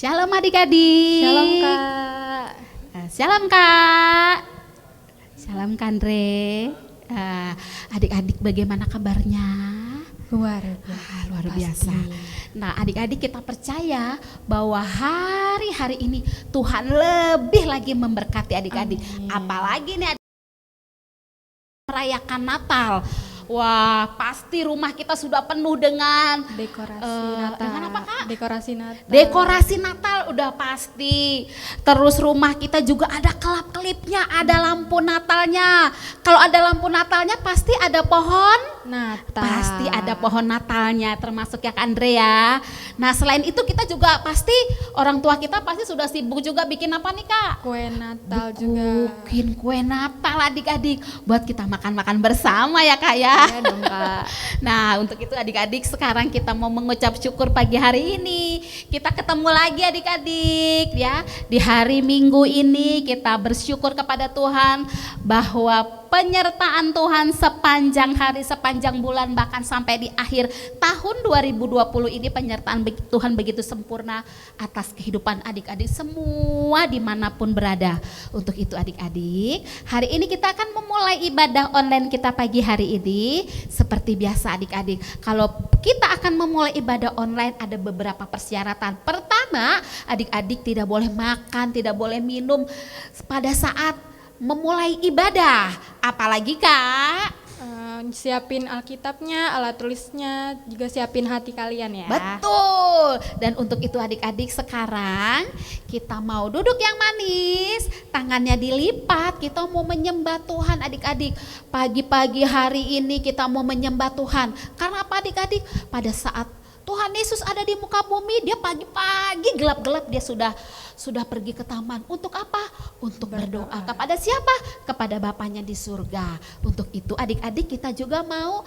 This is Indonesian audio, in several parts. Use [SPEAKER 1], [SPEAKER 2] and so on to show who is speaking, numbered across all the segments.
[SPEAKER 1] Shalom adik-adik.
[SPEAKER 2] Shalom Kak.
[SPEAKER 1] Shalom Kak. Shalom Kandre. Adik-adik bagaimana kabarnya?
[SPEAKER 2] Luar biasa.
[SPEAKER 1] Luar biasa. Nah adik-adik kita percaya bahwa hari-hari ini Tuhan lebih lagi memberkati adik-adik. Apalagi nih merayakan Natal. Wah, pasti rumah kita sudah penuh dengan
[SPEAKER 2] dekorasi Natal.
[SPEAKER 1] Dengan apa Kak?
[SPEAKER 2] Dekorasi Natal.
[SPEAKER 1] Dekorasi Natal udah pasti. Terus rumah kita juga ada kelap-kelipnya, ada lampu Natalnya. Kalau ada lampu Natalnya pasti ada pohon
[SPEAKER 2] Natal.
[SPEAKER 1] Pasti ada pohon Natalnya, termasuk ya Kak Andrea. Nah selain itu kita juga pasti orang tua kita pasti sudah sibuk juga bikin apa nih Kak?
[SPEAKER 2] Kue Natal juga.
[SPEAKER 1] Bikin kue Natal adik-adik buat kita makan-makan bersama ya Kak ya.
[SPEAKER 2] Iya dong Kak.
[SPEAKER 1] Nah untuk itu adik-adik sekarang kita mau mengucap syukur pagi hari ini. Kita ketemu lagi adik-adik ya. Di hari Minggu ini kita bersyukur kepada Tuhan bahwa penyertaan Tuhan sepanjang hari, sepanjang bulan, bahkan sampai di akhir tahun 2020 ini penyertaan Tuhan begitu sempurna atas kehidupan adik-adik semua dimanapun berada. Untuk itu adik-adik, hari ini kita akan memulai ibadah online kita pagi hari ini. Seperti biasa adik-adik, kalau kita akan memulai ibadah online ada beberapa persyaratan. Pertama, adik-adik tidak boleh makan, tidak boleh minum pada saat memulai ibadah. Apalagi Kak?
[SPEAKER 2] Siapin Alkitabnya, alat tulisnya, juga siapin hati kalian ya.
[SPEAKER 1] Betul. Dan untuk itu adik-adik sekarang kita mau duduk yang manis, tangannya dilipat, kita mau menyembah Tuhan adik-adik. Pagi-pagi hari ini kita mau menyembah Tuhan. Karena apa adik-adik? Pada saat Tuhan Yesus ada di muka bumi, dia pagi-pagi gelap-gelap dia sudah pergi ke taman. Untuk apa? Untuk berdoa. Kepada siapa? Kepada Bapaknya di surga. Untuk itu adik-adik kita juga mau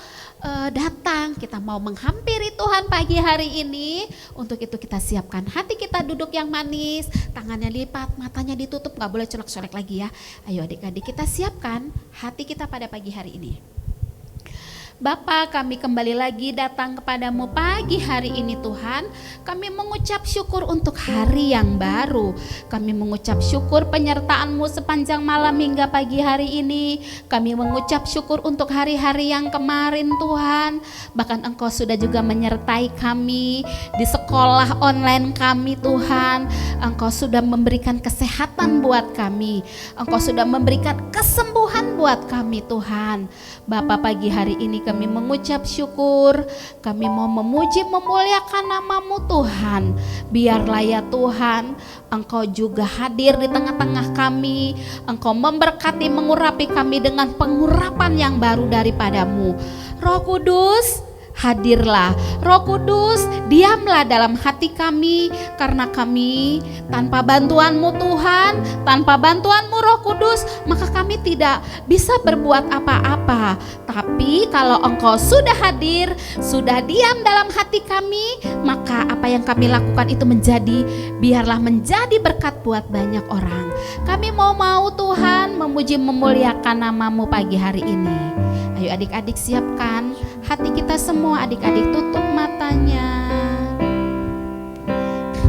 [SPEAKER 1] datang, kita mau menghampiri Tuhan pagi hari ini. Untuk itu kita siapkan hati kita duduk yang manis, tangannya lipat, matanya ditutup, gak boleh colek-colek lagi ya. Ayo adik-adik kita siapkan hati kita pada pagi hari ini. Bapa, kami kembali lagi datang kepadamu pagi hari ini Tuhan. Kami mengucap syukur untuk hari yang baru. Kami mengucap syukur penyertaan-Mu sepanjang malam hingga pagi hari ini. Kami mengucap syukur untuk hari-hari yang kemarin Tuhan. Bahkan Engkau sudah juga menyertai kami di sekolah online kami Tuhan. Engkau sudah memberikan kesehatan buat kami. Engkau sudah memberikan kesembuhan buat kami Tuhan. Bapa, pagi hari ini kami mengucap syukur, kami mau memuji memuliakan nama-Mu Tuhan. Biarlah ya Tuhan, Engkau juga hadir di tengah-tengah kami. Engkau memberkati, mengurapi kami dengan pengurapan yang baru daripada-Mu. Roh Kudus, hadirlah. Roh Kudus, diamlah dalam hati kami, karena kami tanpa bantuan-Mu Tuhan, tanpa bantuan-Mu Roh Kudus, maka kami tidak bisa berbuat apa-apa. Tapi kalau Engkau sudah hadir, sudah diam dalam hati kami, maka apa yang kami lakukan itu biarlah menjadi berkat buat banyak orang. Kami mau Tuhan memuji memuliakan nama-Mu pagi hari ini. Ayo adik-adik siapkan hati kita semua, adik-adik tutup matanya.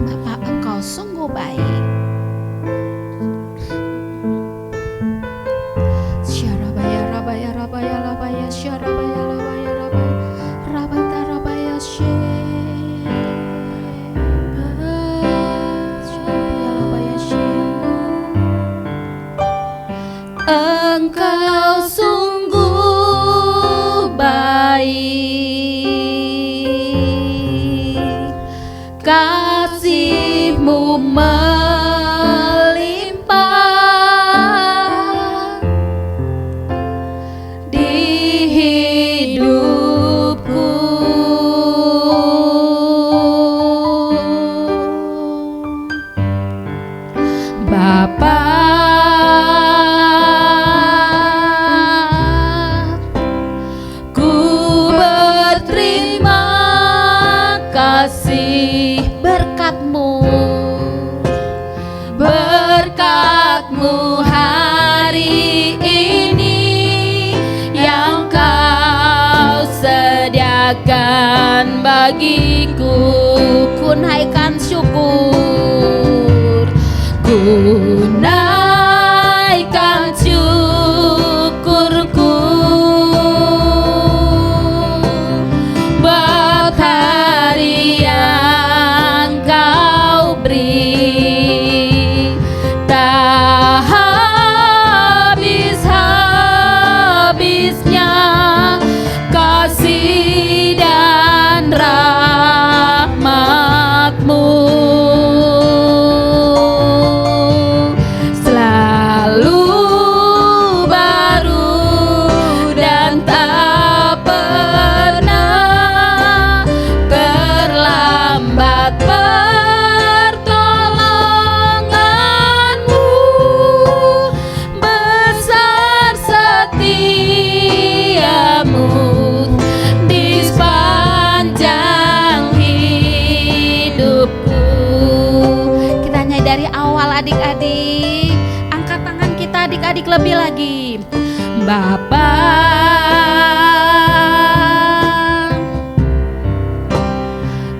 [SPEAKER 1] Bapa, Engkau sungguh baik. Syarabaya rabaya rabaya rabaya syarabaya rabaya rabaya rabata rabaya Engkau sungguh baik, kasih-Mu melimpah di hidupku. Bapa, berkat-Mu hari ini yang Kau sediakan bagiku. Kunaikan syukur. naikkan syukurku buat hari yang kau beri, tak habis-habisnya kasih dan rahmat-Mu. Selalu baru dan tak pernah terlambat pertolongan-Mu. Besar setia-Mu di sepanjang hidupku. Kita nyanyi dari awal adik-adik. Angkat tangan kita adik-adik lebih lagi. Bapa,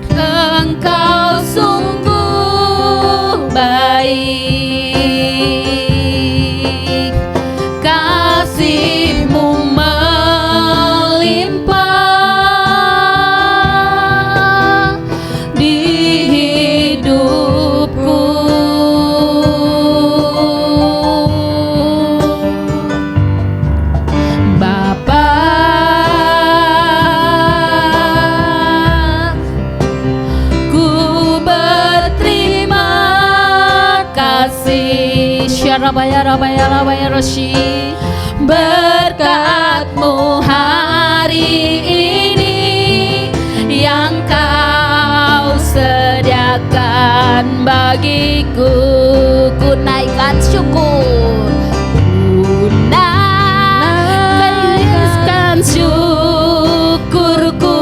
[SPEAKER 1] Engkau sungguh baik, kasih-Mu melimpah di hidupku. Bapa, ku berterima kasih. Syarabaya rabaya labaya roshi, berkat-Mu hari ini yang Kau sediakan bagiku. Ku naikkan syukur, ku naikkan syukurku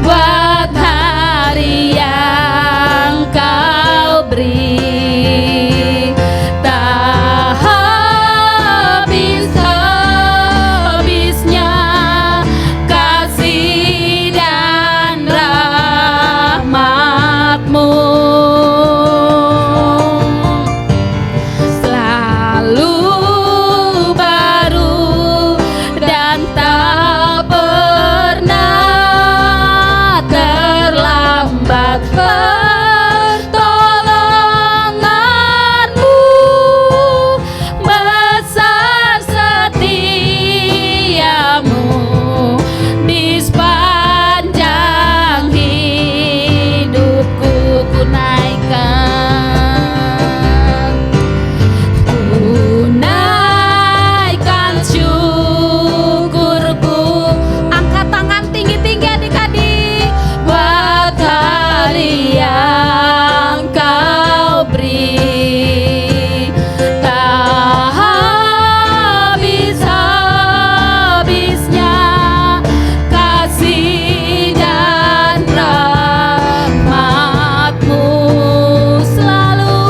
[SPEAKER 1] buat hari yang Kau beri, tak habis-habisnya kasih dan rahmat-Mu. Selalu baru dan tak pernah terlambat pertolongan-Mu. Besar setia-Mu di sepanjang hidupku. Ku naikkan syukurku. Angkat tangan tinggi-tinggi adik-adik. Buat hari yang Kau beri, tak habis-habisnya kasih dan rahmat-Mu. Selalu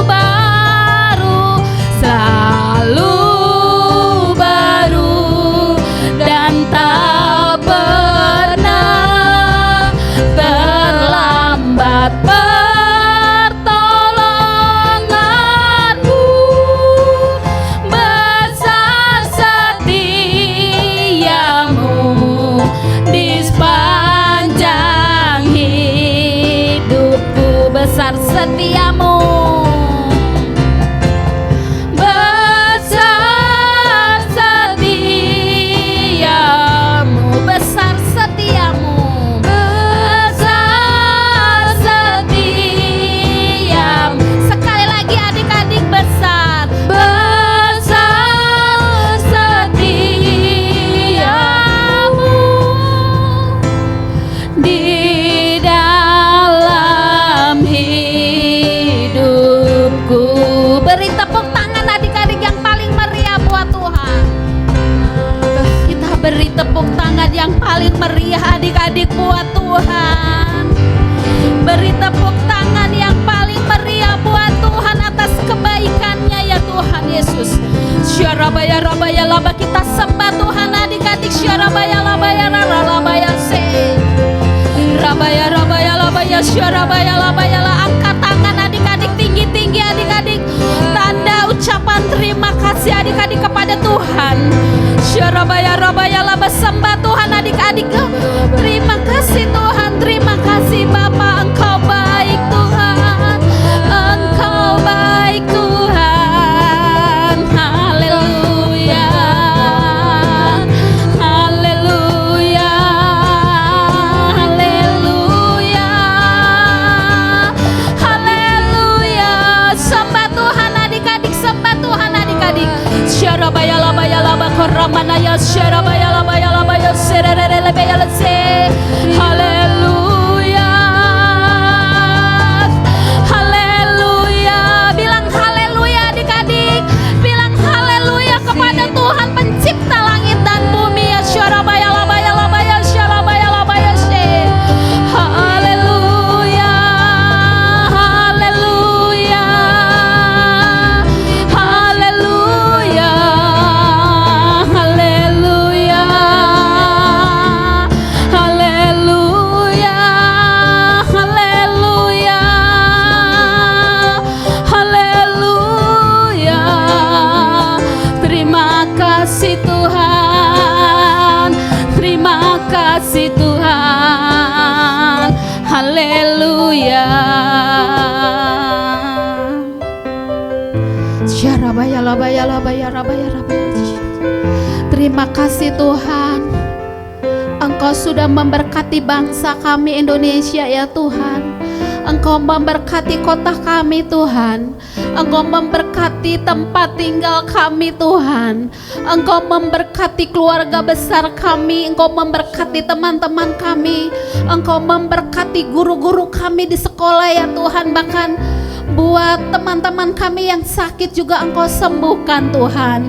[SPEAKER 1] baru dan tak pernah terlambat pertolongan-Mu. Besar setia-Mu di sepanjang hidupku. Besar setia-Mu, besar setia-Mu, besar setia-Mu, besar setia-Mu. Sekali lagi adik-adik, besar setia-Mu di dalam hidupku. Beri tepuk tangan adik-adik yang paling meriah buat Tuhan. Kita beri tepuk tangan yang paling meriah adik-adik buat Tuhan. Beri tepuk tangan yang paling meriah buat Tuhan atas kebaikan-Nya ya Tuhan Yesus. Syarabaya rabaya laba, kita sembah Tuhan adik-adik. Syarabaya labaya raralabaya se, rabaya rabaya labaya syarabaya labaya la. Angkat tangan adik-adik tinggi-tinggi adik-adik. Tanda ucapan terima kasih adik-adik kepada Tuhan. Syarabaya rabaya laba sembah Tuhan adik-adik. Terima kasih Tuhan, terima kasih Bapa, Engkau baik Tuhan. Engkau baik Tuhan. Haleluya. Haleluya. Haleluya. Haleluya. Sembah Tuhan adik-adik, sembah Tuhan adik-adik. Syarabaya labaya laba koramana ya syarabaya labaya labaya serere lebaya lese. Haleluya. Haleluya. Bilang haleluya adik-adik. Bilang haleluya kepada Tuhan pencipta langit dan bumi ya syarabaya labaya labaya syarabaya labaya se. Haleluya. Haleluya. Haleluya. Haleluya. Haleluya. Haleluya. Haleluya. Terima kasih Tuhan. Terima kasih Tuhan. Haleluya. Syarabaya labaya labaya rabaya rabaya. Terima kasih Tuhan. Engkau sudah memberkati bangsa kami Indonesia ya Tuhan. Engkau memberkati kota kami Tuhan. Engkau memberkati tempat tinggal kami Tuhan. Engkau memberkati keluarga besar kami. Engkau memberkati teman-teman kami. Engkau memberkati guru-guru kami di sekolah ya Tuhan. Bahkan buat teman-teman kami yang sakit juga Engkau sembuhkan Tuhan.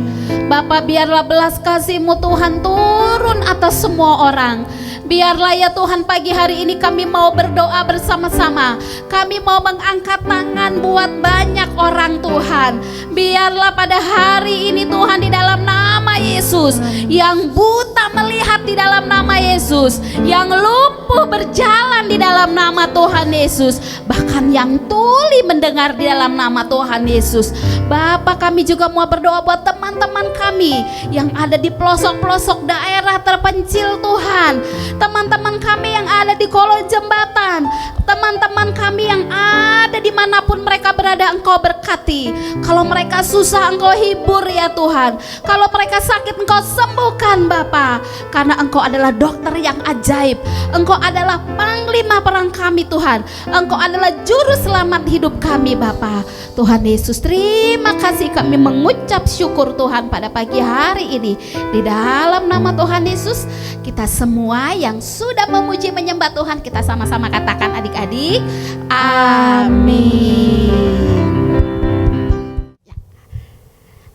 [SPEAKER 1] Bapa, biarlah belas kasih-Mu Tuhan turun atas semua orang. Biarlah ya Tuhan pagi hari ini kami mau berdoa bersama-sama. Kami mau mengangkat tangan buat banyak orang Tuhan. Biarlah pada hari ini Tuhan di dalam nama Yesus, yang buta melihat di dalam nama Yesus, yang lumpuh berjalan di dalam nama Tuhan Yesus, bahkan yang tuli mendengar di dalam nama Tuhan Yesus. Bapa, kami juga mau berdoa buat teman-teman kami yang ada di pelosok-pelosok daerah terpencil Tuhan. Teman-teman kami yang ada di kolong jembatan, teman-teman kami yang ada dimanapun mereka berada, Engkau berkati. Kalau mereka susah, Engkau hibur ya Tuhan. Kalau mereka sakit, Engkau sembuhkan Bapa. Karena Engkau adalah dokter yang ajaib. Engkau adalah panglima perang kami Tuhan. Engkau adalah juru selamat hidup kami Bapa. Tuhan Yesus, terima kasih, kami mengucap syukur Tuhan pada pagi hari ini. Di dalam nama Tuhan Yesus, kita semua yang sudah memuji menyembah Tuhan, kita sama-sama katakan adik-adik, amin.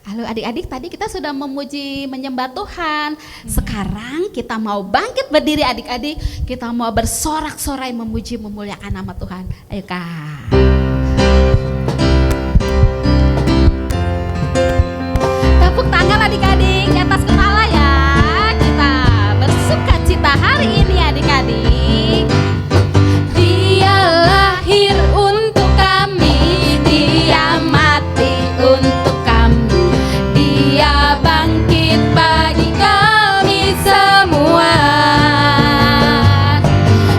[SPEAKER 1] Halo adik-adik, tadi kita sudah memuji menyembah Tuhan. Sekarang kita mau bangkit berdiri adik-adik. Kita mau bersorak-sorai memuji memuliakan nama Tuhan. Ayo Kak. Tepuk tangan adik-adik di atas kepala ya. Kita bersuka cita hari ini adik-adik. Dia lahir untuk kami, dia mati untuk kami, dia bangkit bagi kami semua.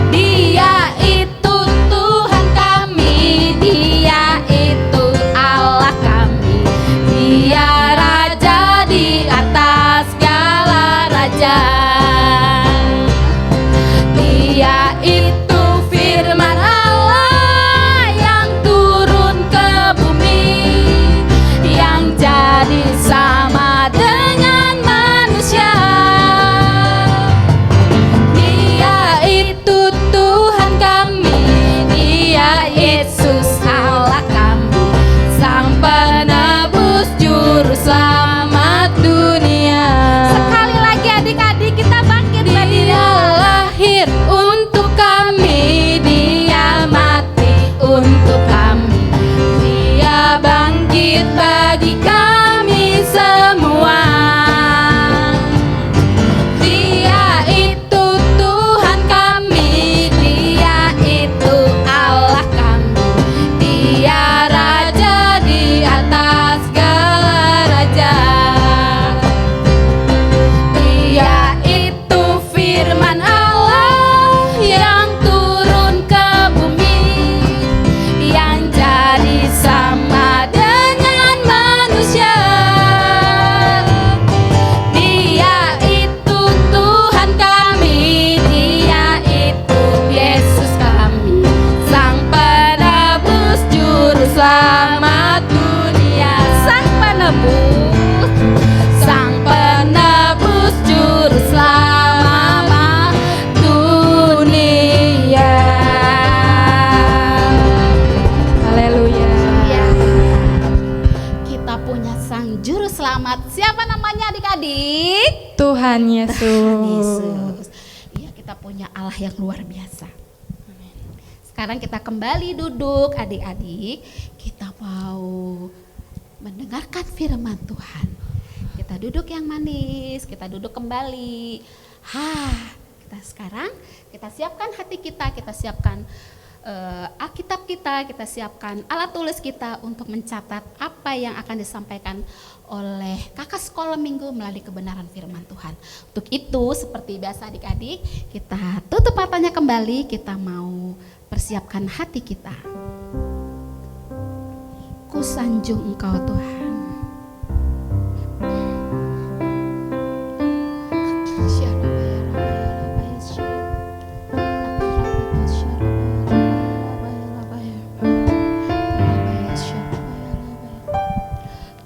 [SPEAKER 1] Dia itu Tuhan kami, dia itu Allah kami, dia Raja di atas segala raja. Dia
[SPEAKER 2] selamat dunia,
[SPEAKER 1] Sang penebus,
[SPEAKER 2] Sang penebus juru selamat dunia. Haleluya.
[SPEAKER 1] ya. Kita punya Sang Juru Selamat. Siapa namanya adik-adik?
[SPEAKER 2] Tuhan Yesus.
[SPEAKER 1] Yesus. Iya, kita punya Allah yang luar biasa. Sekarang kita kembali duduk adik-adik. Kita mau mendengarkan firman Tuhan. Kita duduk yang manis, kita duduk kembali. Kita sekarang kita siapkan hati kita siapkan Alkitab kita siapkan alat tulis kita untuk mencatat apa yang akan disampaikan oleh kakak sekolah minggu melalui kebenaran firman Tuhan. Untuk itu seperti biasa adik-adik, kita tutup matanya kembali, kita mau persiapkan hati kita. Ku sanjung Engkau Tuhan.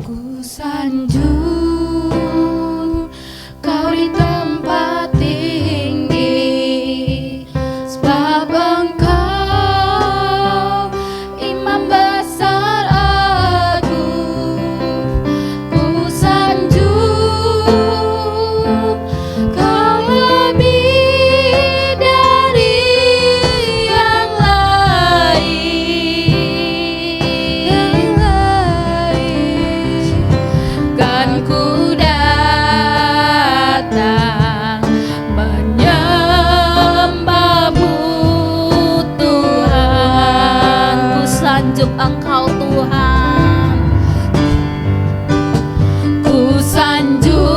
[SPEAKER 2] Ku sanjung Kau di tempat tinggi, sebab Engkau Imam besar agung. Ku sanjung Kau lebih dari yang lain. Kan ku datang menyembahmu Tuhan.
[SPEAKER 1] Ku sanjung Engkau Tuhan.
[SPEAKER 2] Ku sanjung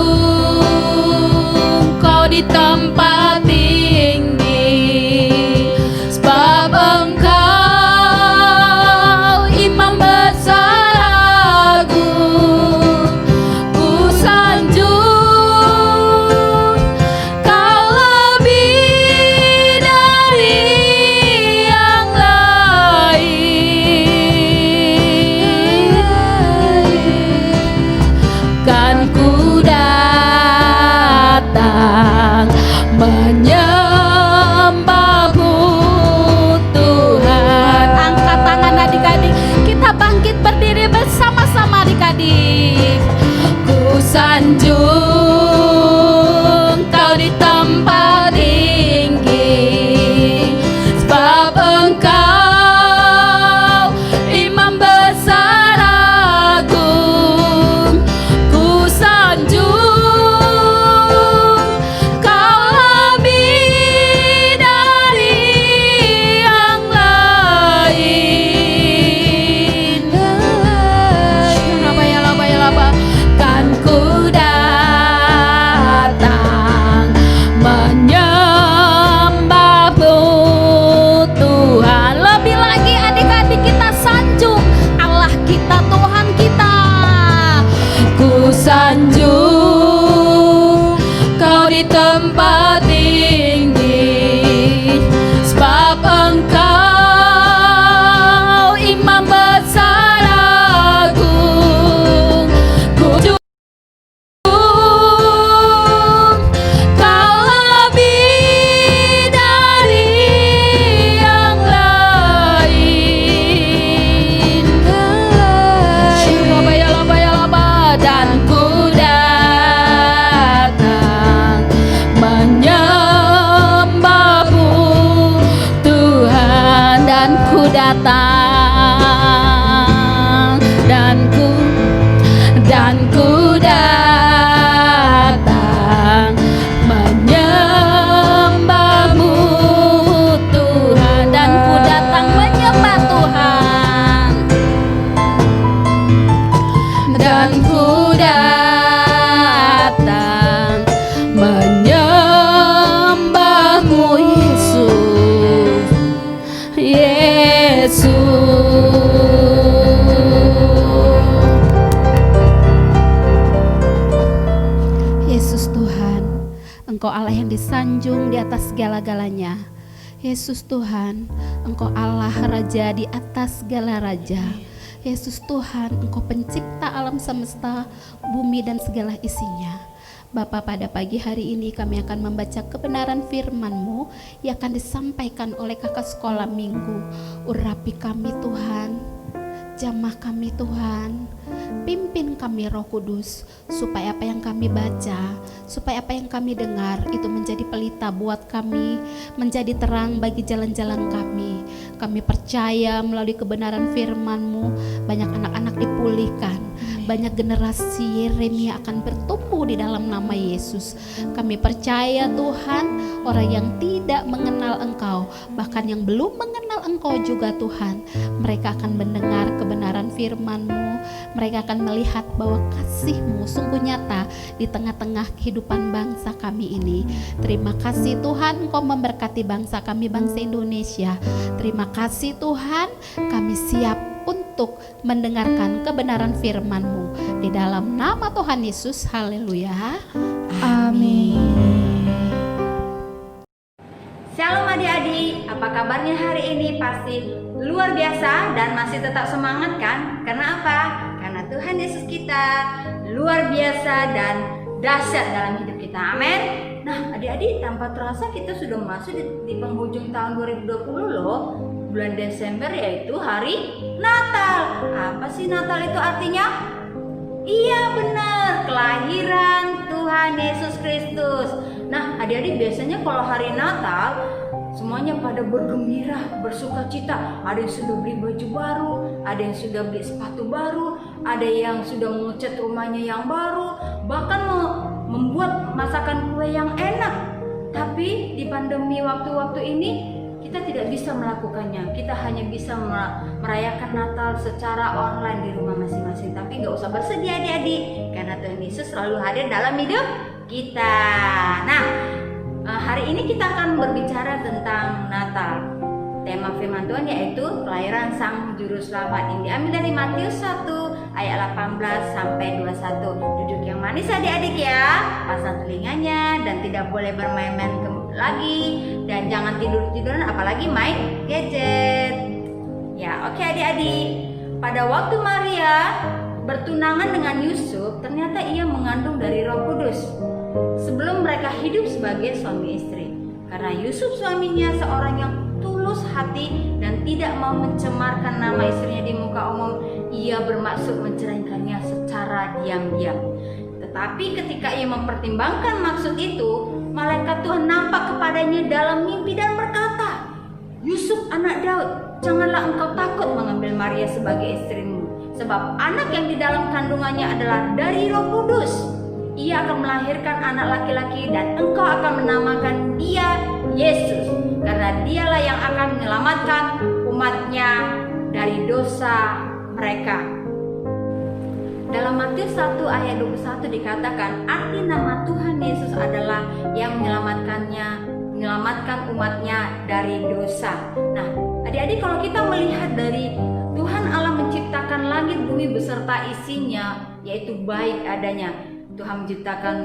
[SPEAKER 2] Kau di tempat tinggi, sebab Engkau Imam besar agung. Ku sanjung Kau lebih dari yang lain. Kan ku datang menyembahmu Tuhan.
[SPEAKER 1] Angkat tangan adik-adik, kita bangkit berdiri bersama-sama adik-adik.
[SPEAKER 2] Ku sanjung Kau di tempat tinggi, sebab Engkau Imam besar agung. Ku sanjung Kau lebih dari yang lain. Laba-laba-laba. Kan ku datang menyembahmu Tuhan.
[SPEAKER 1] Lebih lagi adik-adik, kita sanjung Allah kita, Tuhan kita.
[SPEAKER 2] Ku sanjung Kau di tempat tinggi, sebab Engkau Imam besar agung. Ku sanjung Kau lebih dari yang lain. Laba-laba-laba. Dan ku datang menyembahmu Tuhan. Dan ku datang, dan ku datang menyembahmu Tuhan.
[SPEAKER 1] Dan ku datang menyembah Tuhan.
[SPEAKER 2] Dan ku datang menyembahmu Yesus,
[SPEAKER 1] Yesus Tuhan, Engkau Allah yang disanjung di atas segala-galanya. Yesus Tuhan, Engkau Allah Raja di atas segala raja. Yesus Tuhan, Engkau pencipta alam semesta, bumi dan segala isinya. Bapa, pada pagi hari ini kami akan membaca kebenaran firman-Mu yang akan disampaikan oleh kakak sekolah minggu. Urapi kami Tuhan, jamah kami Tuhan, pimpin kami Roh Kudus, supaya apa yang kami baca, supaya apa yang kami dengar itu menjadi pelita buat kami, menjadi terang bagi jalan-jalan kami. Kami percaya melalui kebenaran firman-Mu banyak anak-anak dipulihkan, banyak generasi Yeremia akan bertumbuh di dalam nama Yesus. Kami percaya Tuhan, orang yang tidak mengenal Engkau, bahkan yang belum mengenal Engkau juga Tuhan, mereka akan mendengar kebenaran firman-Mu, mereka akan melihat bahwa kasih-Mu sungguh nyata di tengah-tengah kehidupan bangsa kami ini. Terima kasih Tuhan, Engkau memberkati bangsa kami, bangsa Indonesia. Terima kasih Tuhan, kami siap untuk mendengarkan kebenaran firman-Mu. Di dalam nama Tuhan Yesus, haleluya.
[SPEAKER 2] Amin.
[SPEAKER 3] Shalom adik-adik, apa kabarnya hari ini? Pasti luar biasa dan masih tetap semangat kan? Karena apa? Karena Tuhan Yesus kita luar biasa dan dahsyat dalam hidup kita, amin. Nah adik-adik, tanpa terasa kita sudah masuk di penghujung tahun 2020 loh. Bulan Desember, yaitu hari Natal. Apa sih Natal itu artinya? Iya benar, kelahiran Tuhan Yesus Kristus. Nah adik-adik, biasanya kalau hari Natal semuanya pada bergembira, bersuka cita. Ada yang sudah beli baju baru, ada yang sudah beli sepatu baru, ada yang sudah mengecat rumahnya yang baru, bahkan membuat masakan kue yang enak. Tapi di pandemi waktu-waktu ini kita tidak bisa melakukannya. Kita hanya bisa merayakan Natal secara online di rumah masing-masing. Tapi gak usah bersedih adik-adik, karena Tuhan Yesus selalu hadir dalam hidup kita. Nah, hari ini kita akan berbicara tentang Natal. Tema firman Tuhan yaitu kelahiran Sang Juru Selamat. Ini diambil dari Matius 1 ayat 18 sampai 21. Duduk yang manis adik-adik ya, pasang telinganya dan tidak boleh bermain-main lagi, dan jangan tidur-tiduran apalagi main gadget. Ya, oke adik-adik. Pada waktu Maria bertunangan dengan Yusuf, ternyata ia mengandung dari Roh Kudus sebelum mereka hidup sebagai suami istri. Karena Yusuf suaminya seorang yang tulus hati dan tidak mau mencemarkan nama istrinya di muka umum, ia bermaksud menceraikannya secara diam-diam. Tetapi ketika ia mempertimbangkan maksud itu, malaikat Tuhan nampak kepadanya dalam mimpi dan berkata, "Yusuf anak Daud, janganlah engkau takut mengambil Maria sebagai istrimu, sebab anak yang di dalam kandungannya adalah dari Roh Kudus. Ia akan melahirkan anak laki-laki dan engkau akan menamakan dia Yesus, karena dialah yang akan menyelamatkan umatnya dari dosa mereka." Dalam Matius 1 ayat 21 dikatakan, arti nama Tuhan Yesus adalah yang menyelamatkan umatnya dari dosa. Nah, adik-adik, kalau kita melihat dari Tuhan Allah menciptakan langit bumi beserta isinya, yaitu baik adanya. Tuhan menciptakan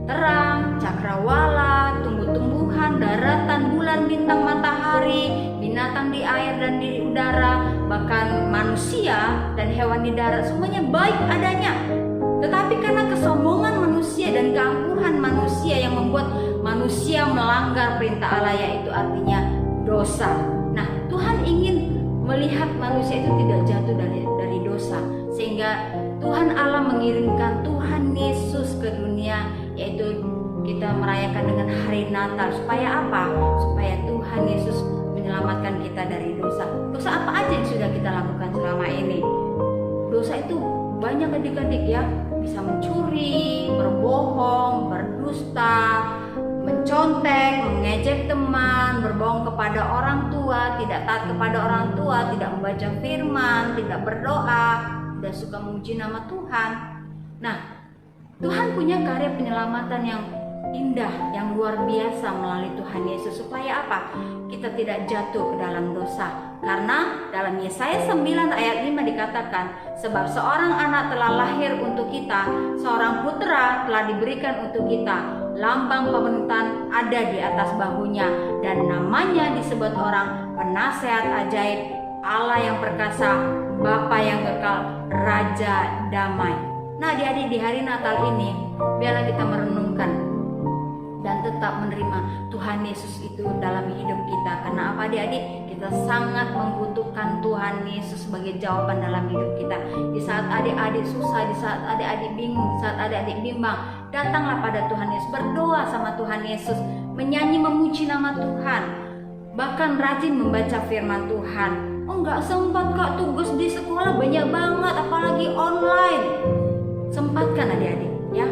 [SPEAKER 3] terang, cakrawala, tumbuh-tumbuhan, daratan, bulan, bintang, matahari, binatang di air dan di udara, bahkan manusia dan hewan di darat, semuanya baik adanya. Tetapi karena kesombongan manusia dan keangkuhan manusia yang membuat manusia melanggar perintah Allah, yaitu artinya dosa. Nah, Tuhan ingin melihat manusia itu tidak jatuh dari dosa, sehingga Tuhan Allah mengirimkan Tuhan Yesus ke dunia, yaitu kita merayakan dengan hari Natal. Supaya apa? Supaya Tuhan Yesus menyelamatkan kita dari dosa. Dosa apa aja yang sudah kita lakukan selama ini? Dosa itu banyak adik-adik ya. Bisa mencuri, berbohong, berdusta, mencontek, mengejek teman, berbohong kepada orang tua, tidak taat kepada orang tua, tidak membaca firman, tidak berdoa, tidak suka memuji nama Tuhan. Nah, Tuhan punya karya penyelamatan yang indah, yang luar biasa melalui Tuhan Yesus. Supaya apa? Kita tidak jatuh ke dalam dosa. Karena dalam Yesaya 9 ayat 5 dikatakan, sebab seorang anak telah lahir untuk kita, seorang putra telah diberikan untuk kita, lambang pemerintahan ada di atas bahunya, dan namanya disebut orang penasehat ajaib, Allah yang perkasa, Bapa yang kekal, Raja damai. Nah, adik-adik, di hari Natal ini biarlah kita merenungkan dan tetap menerima Tuhan Yesus itu dalam hidup kita. Karena apa, adik-adik? Kita sangat membutuhkan Tuhan Yesus sebagai jawaban dalam hidup kita. Di saat adik-adik susah, di saat adik-adik bingung, di saat adik-adik bimbang, datanglah pada Tuhan Yesus, berdoa sama Tuhan Yesus, menyanyi memuji nama Tuhan, bahkan rajin membaca firman Tuhan. Oh, nggak sempat Kak, tugas di sekolah banyak banget, apalagi online. Sempatkan adik-adik ya,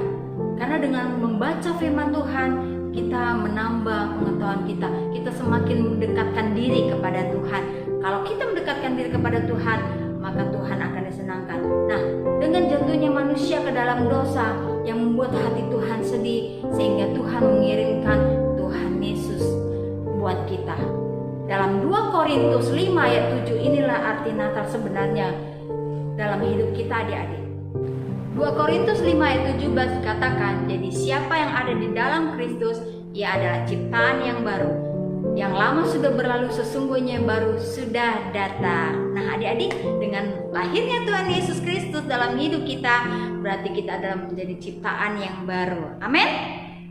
[SPEAKER 3] karena dengan membaca firman Tuhan kita menambah pengetahuan kita, kita semakin mendekatkan diri kepada Tuhan. Kalau kita mendekatkan diri kepada Tuhan, maka Tuhan akan disenangkan. Nah, dengan jatuhnya manusia ke dalam dosa yang membuat hati Tuhan sedih, sehingga Tuhan mengirimkan Tuhan Yesus buat kita. Dalam 2 Korintus 5 ayat 7, inilah arti Natal sebenarnya dalam hidup kita, adik-adik. 2 Korintus 5 ayat 17 dikatakan, jadi siapa yang ada di dalam Kristus, ia adalah ciptaan yang baru. Yang lama sudah berlalu, sesungguhnya baru sudah datang. Nah, adik-adik, dengan lahirnya Tuhan Yesus Kristus dalam hidup kita, berarti kita adalah menjadi ciptaan yang baru. Amin.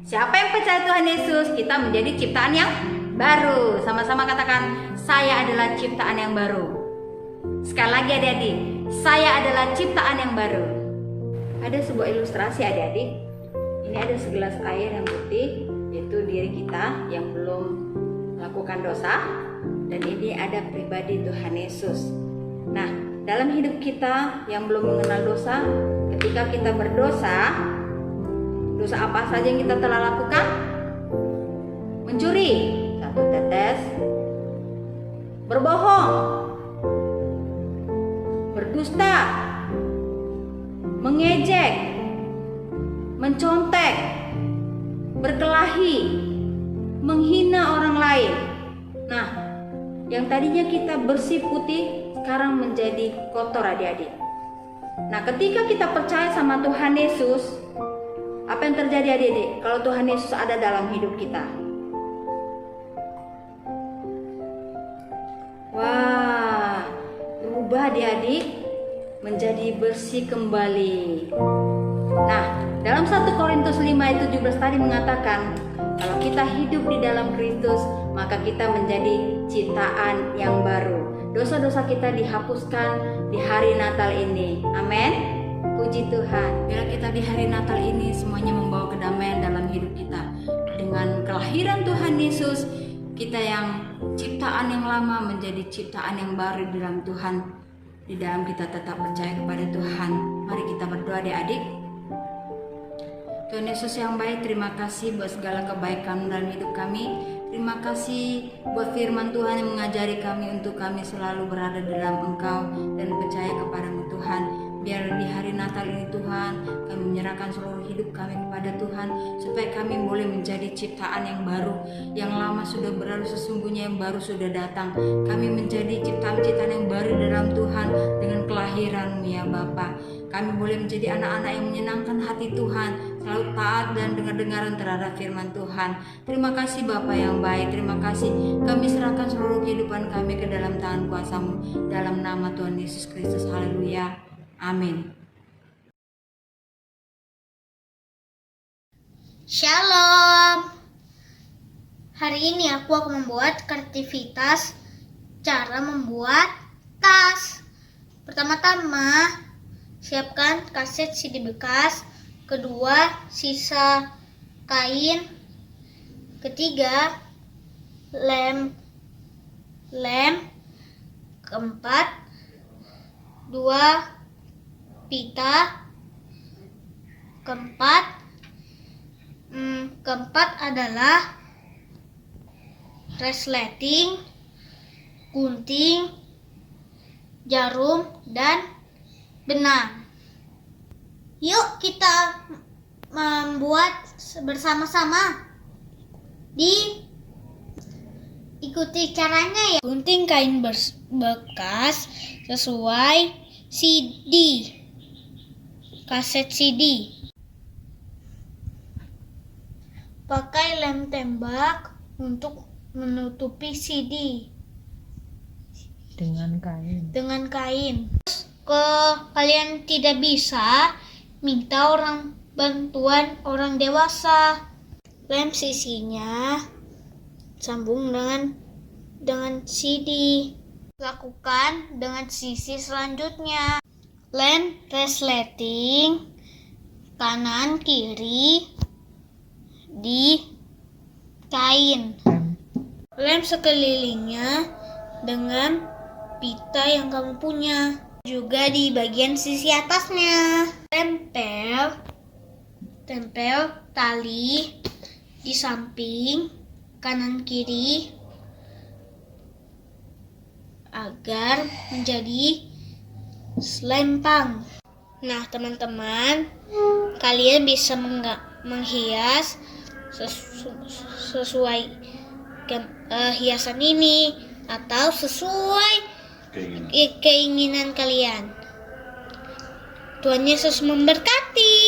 [SPEAKER 3] Siapa yang percaya Tuhan Yesus, kita menjadi ciptaan yang baru. Sama-sama katakan, saya adalah ciptaan yang baru. Sekali lagi adik-adik, saya adalah ciptaan yang baru. Ada sebuah ilustrasi adik-adik. Ini ada segelas air yang putih, yaitu diri kita yang belum melakukan dosa. Dan ini ada pribadi Tuhan Yesus. Nah, dalam hidup kita yang belum mengenal dosa, ketika kita berdosa, dosa apa saja yang kita telah lakukan? Mencuri 1 tetes, berbohong, berdusta, mengejek, mencontek, berkelahi, menghina orang lain. Nah, yang tadinya kita bersih putih sekarang menjadi kotor, adik-adik. Nah, ketika kita percaya sama Tuhan Yesus, apa yang terjadi, adik-adik? Kalau Tuhan Yesus ada dalam hidup kita, wah, berubah adik-adik menjadi bersih kembali. Nah, dalam 1 Korintus 5 ayat 17 tadi mengatakan, kalau kita hidup di dalam Kristus, maka kita menjadi ciptaan yang baru. Dosa-dosa kita dihapuskan di hari Natal ini. Amin. Puji Tuhan. Biar kita di hari Natal ini semuanya membawa kedamaian dalam hidup kita. Dengan kelahiran Tuhan Yesus, kita yang ciptaan yang lama menjadi ciptaan yang baru di dalam Tuhan. Di dalam kita tetap percaya kepada Tuhan. Mari kita berdoa, adik-adik. Tuhan Yesus yang baik, terima kasih buat segala kebaikan dalam hidup kami. Terima kasih buat firman Tuhan yang mengajari kami untuk kami selalu berada dalam Engkau dan percaya kepadamu Tuhan. Biar di hari Natal ini Tuhan, kami menyerahkan seluruh hidup kami kepada Tuhan, supaya kami boleh menjadi ciptaan yang baru. Yang lama sudah berlalu, sesungguhnya yang baru sudah datang. Kami menjadi ciptaan-ciptaan yang baru dalam Tuhan dengan kelahiran-Mu ya Bapa. Kami boleh menjadi anak-anak yang menyenangkan hati Tuhan, selalu taat dan dengar-dengaran terhadap firman Tuhan. Terima kasih Bapa yang baik, terima kasih. Kami serahkan seluruh kehidupan kami ke dalam tangan kuasa-Mu. Dalam nama Tuhan Yesus Kristus, haleluya. Amin.
[SPEAKER 4] Shalom. Hari ini aku akan membuat aktivitas cara membuat tas. Pertama-tama, siapkan kaset CD bekas. Kedua, sisa kain. Ketiga, lem. Keempat, 2 pita. Keempat adalah resleting, gunting, jarum, dan benang. Yuk kita membuat bersama-sama. Ikuti caranya ya. Gunting kain bekas sesuai CD, kaset CD. Pakai lem tembak untuk menutupi CD.
[SPEAKER 5] dengan kain.
[SPEAKER 4] dengan kain. Kalau kalian tidak bisa, minta bantuan orang dewasa. Lem sisinya sambung dengan CD. Lakukan dengan sisi selanjutnya. Lem resleting kanan kiri di kain. Lem sekelilingnya dengan pita yang kamu punya. Juga di bagian sisi atasnya. Tempel tali di samping kanan kiri agar menjadi selempang. Nah, teman-teman, kalian bisa menghias sesuai hiasan ini atau sesuai keinginan kalian. Tuhan Yesus memberkati.